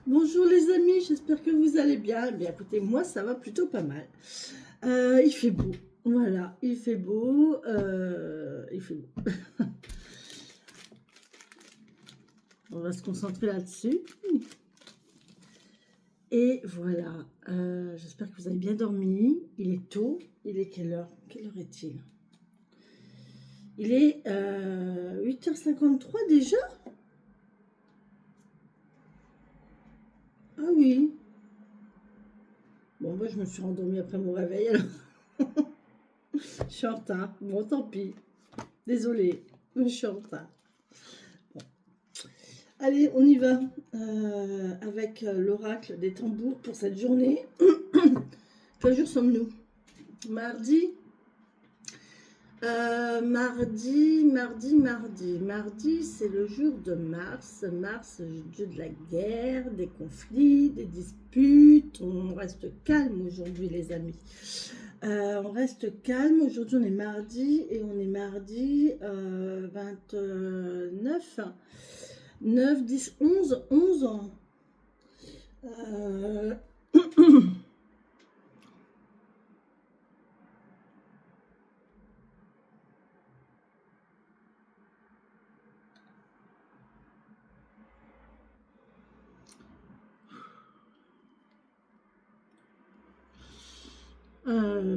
Bonjour les amis, j'espère que vous allez bien. Eh bien écoutez, moi ça va plutôt pas mal. Il fait beau, voilà, il fait beau, il fait beau. On va se concentrer là-dessus. Et voilà, j'espère que vous avez bien dormi. Il est tôt, il est quelle heure? Quelle heure est-il? Il est 8h53 déjà? Ah oui. Bon, moi je me suis rendormie après mon réveil alors. Je suis en retard. Bon, tant pis. Désolée, je suis en retard. Allez, on y va avec l'oracle des tambours pour cette journée. Quel jour sommes-nous? Mardi. Mardi, c'est le jour de Mars. Mars, le dieu de la guerre, des conflits, des disputes. On reste calme aujourd'hui, les amis. On reste calme. Aujourd'hui, on est mardi et on est mardi 29. 9, 10, 11 ans. Euh...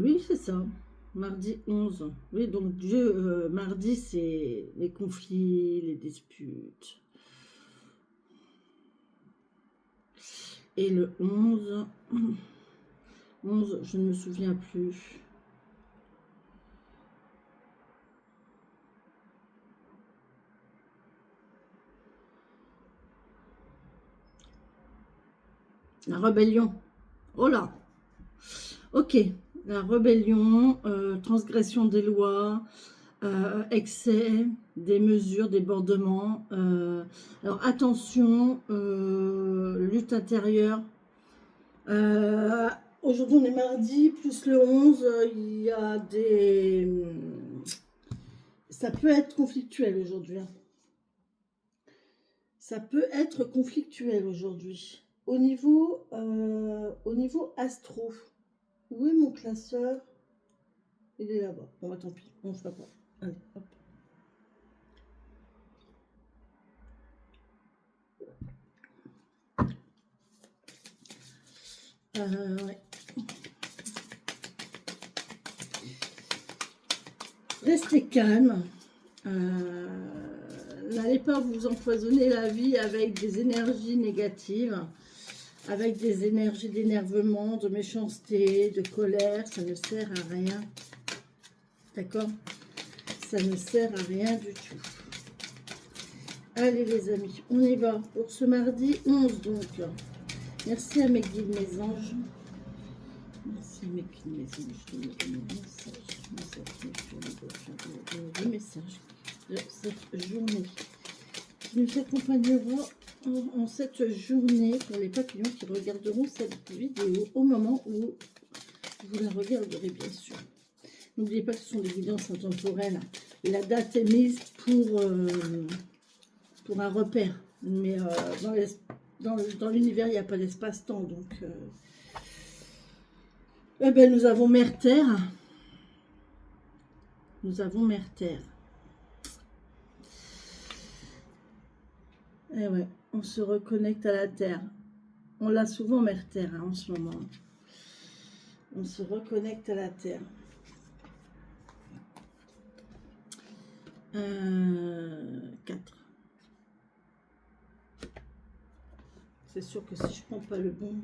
oui, c'est ça. Mardi 11. Oui, donc Dieu, mardi, c'est les conflits, les disputes. Et le 11, 11, je ne me souviens plus. La rébellion. Oh là. Ok. La rébellion, transgression des lois, excès, des mesures, débordements. Alors attention, lutte intérieure. Aujourd'hui on est mardi, plus le 11, il y a des... Ça peut être conflictuel aujourd'hui. Ça peut être conflictuel aujourd'hui. Au niveau astro, où est mon classeur? Il est là-bas. Bon, bah, tant pis, on ne fera pas. Allez, hop. Ouais. Restez calme. N'allez pas vous empoisonner la vie avec des énergies négatives, avec des énergies d'énervement, de méchanceté, de colère. Ça ne sert à rien. D'accord? Ça ne sert à rien du tout. Allez les amis, on y va pour ce mardi 11 donc. Merci à mes guides, mes anges. Merci à mes guides, mes anges. Je donne des messages de cette journée qui nous accompagnera en cette journée pour les papillons qui regarderont cette vidéo au moment où vous la regarderez, bien sûr. N'oubliez pas que ce sont des guidances intemporelles. La date est mise pour un repère. Mais dans l'univers, il n'y a pas d'espace-temps. Donc, eh ben, nous avons Mère Terre. Nous avons Mère Terre. Eh ouais, on se reconnecte à la Terre. On l'a souvent, Mère Terre, hein, en ce moment. On se reconnecte à la Terre. 4. C'est sûr que si je prends pas le bon,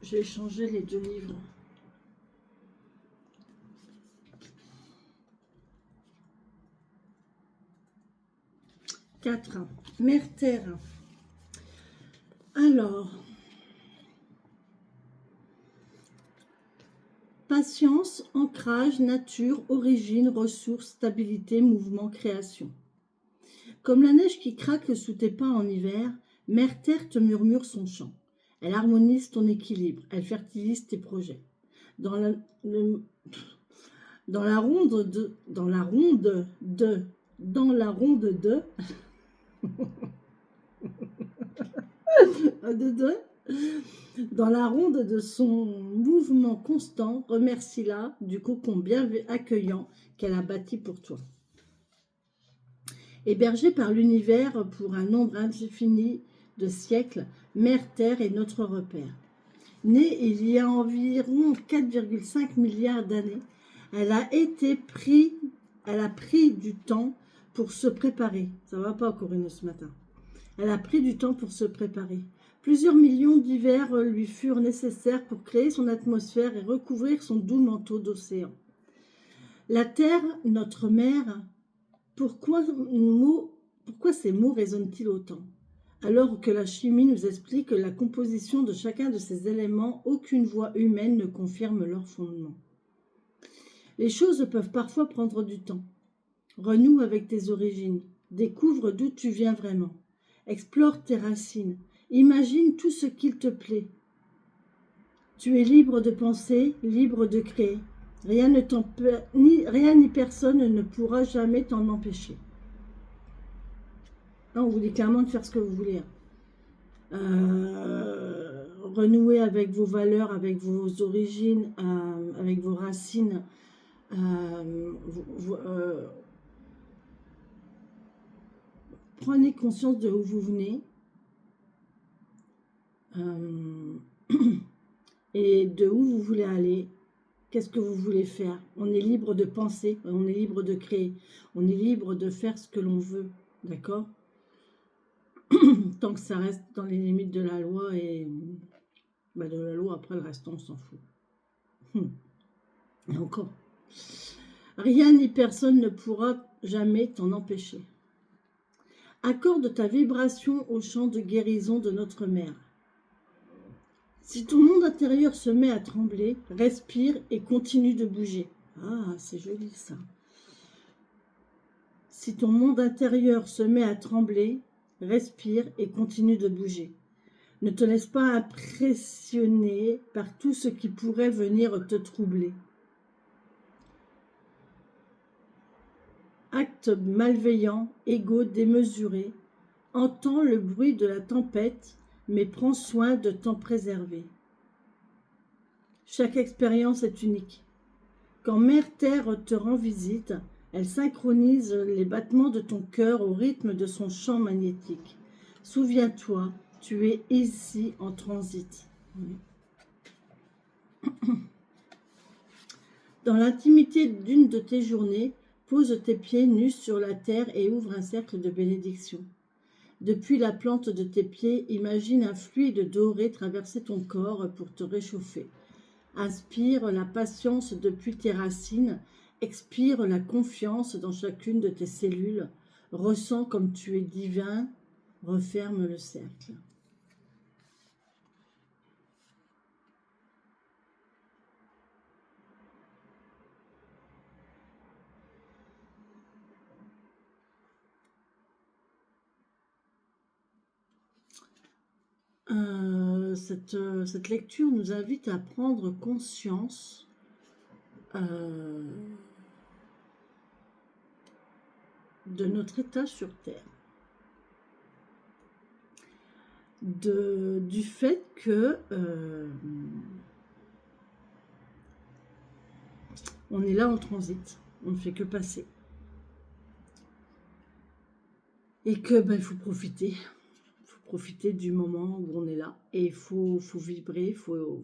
j'ai échangé les 2 livres. Quatre. Mère Terre. Alors, patience, ancrage, nature, origine, ressources, stabilité, mouvement, création. Comme la neige qui craque sous tes pas en hiver, Mère Terre te murmure son chant. Elle harmonise ton équilibre, elle fertilise tes projets. Dans la ronde de De deux. Dans la ronde de son mouvement constant, remercie-la du cocon bien accueillant qu'elle a bâti pour toi. Hébergée par l'univers pour un nombre indéfini de siècles, Mère Terre est notre repère. Née il y a environ 4,5 milliards d'années, elle a pris du temps pour se préparer. Ça ne va pas, Corinne, ce matin. Elle a pris du temps pour se préparer. Plusieurs millions d'hivers lui furent nécessaires pour créer son atmosphère et recouvrir son doux manteau d'océan. La Terre, notre mère, pourquoi ces mots résonnent-ils autant? Alors que la chimie nous explique la composition de chacun de ces éléments, aucune voix humaine ne confirme leur fondement. Les choses peuvent parfois prendre du temps. Renoue avec tes origines, découvre d'où tu viens vraiment, explore tes racines, imagine tout ce qu'il te plaît. Tu es libre de penser, libre de créer. Rien ni personne ne pourra jamais t'en empêcher. On vous dit clairement de faire ce que vous voulez. Renouer avec vos valeurs, avec vos origines, avec vos racines. Prenez conscience de où vous venez et de où vous voulez aller. Qu'est-ce que vous voulez faire? On est libre de penser, on est libre de créer, on est libre de faire ce que l'on veut, d'accord? Tant que ça reste dans les limites de la loi et de la loi, après le reste on s'en fout. Et encore, rien ni personne ne pourra jamais t'en empêcher. Accorde ta vibration au chant de guérison de notre mère. Si ton monde intérieur se met à trembler, respire et continue de bouger. Ah, c'est joli ça. Si ton monde intérieur se met à trembler, respire et continue de bouger. Ne te laisse pas impressionner par tout ce qui pourrait venir te troubler. Acte malveillant, égo démesuré, entends le bruit de la tempête, mais prends soin de t'en préserver. Chaque expérience est unique. Quand Mère Terre te rend visite, elle synchronise les battements de ton cœur au rythme de son champ magnétique. Souviens-toi, tu es ici en transit. Dans l'intimité d'une de tes journées, pose tes pieds nus sur la terre et ouvre un cercle de bénédiction. Depuis la plante de tes pieds, imagine un fluide doré traverser ton corps pour te réchauffer. Inspire la patience depuis tes racines, expire la confiance dans chacune de tes cellules, ressens comme tu es divin, referme le cercle. Cette lecture nous invite à prendre conscience de notre état sur Terre, du fait que on est là en transit, on ne fait que passer, et que il faut profiter. Profiter du moment où on est là et il faut vibrer, faut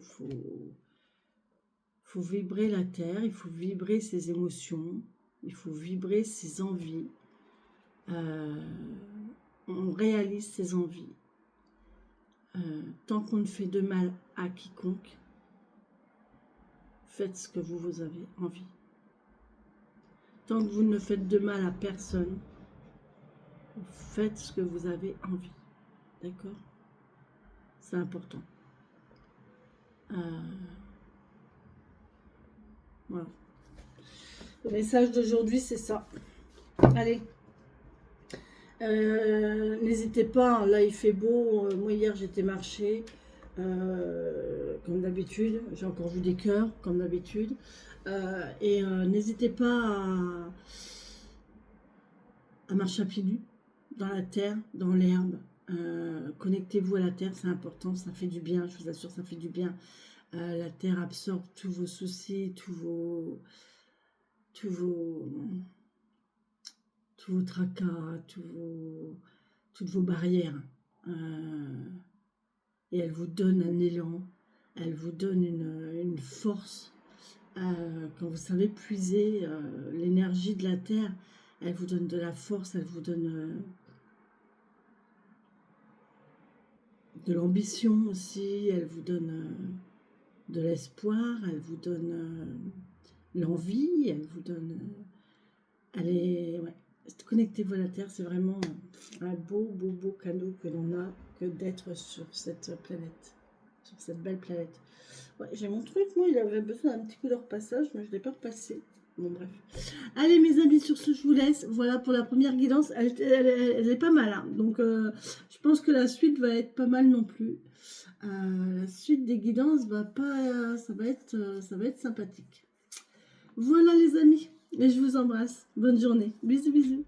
vibrer la terre, il faut vibrer ses émotions, il faut vibrer ses envies. On réalise ses envies. Tant qu'on ne fait de mal à quiconque, faites ce que vous avez envie. Tant que vous ne faites de mal à personne, faites ce que vous avez envie. D'accord? C'est important. Voilà. Le message d'aujourd'hui, c'est ça. Allez. N'hésitez pas, là il fait beau. Moi hier j'étais marcher. Comme d'habitude. J'ai encore vu des cœurs, comme d'habitude. Et n'hésitez pas à marcher à pieds nus. Dans la terre, dans l'herbe. Connectez-vous à la terre, c'est important, ça fait du bien, je vous assure, ça fait du bien. La terre absorbe tous vos soucis, tous vos tracas, toutes vos barrières. Et elle vous donne un élan, elle vous donne une force. Quand vous savez puiser l'énergie de la terre, elle vous donne de la force, elle vous donne de l'ambition aussi, elle vous donne de l'espoir, elle vous donne l'envie, elle vous donne... allez, ouais, connectez-vous à la terre, c'est vraiment un beau cadeau que l'on a que d'être sur cette planète, sur cette belle planète. Ouais, j'ai mon truc, moi, il avait besoin d'un petit coup de repassage, mais je ne l'ai pas repassé. Bon, bref. Allez, mes amis, sur ce, je vous laisse. Voilà pour la première guidance. Elle est pas mal. Hein. Donc, je pense que la suite va être pas mal non plus. La suite des guidances va pas... ça va être sympathique. Voilà, les amis. Et je vous embrasse. Bonne journée. Bisous, bisous.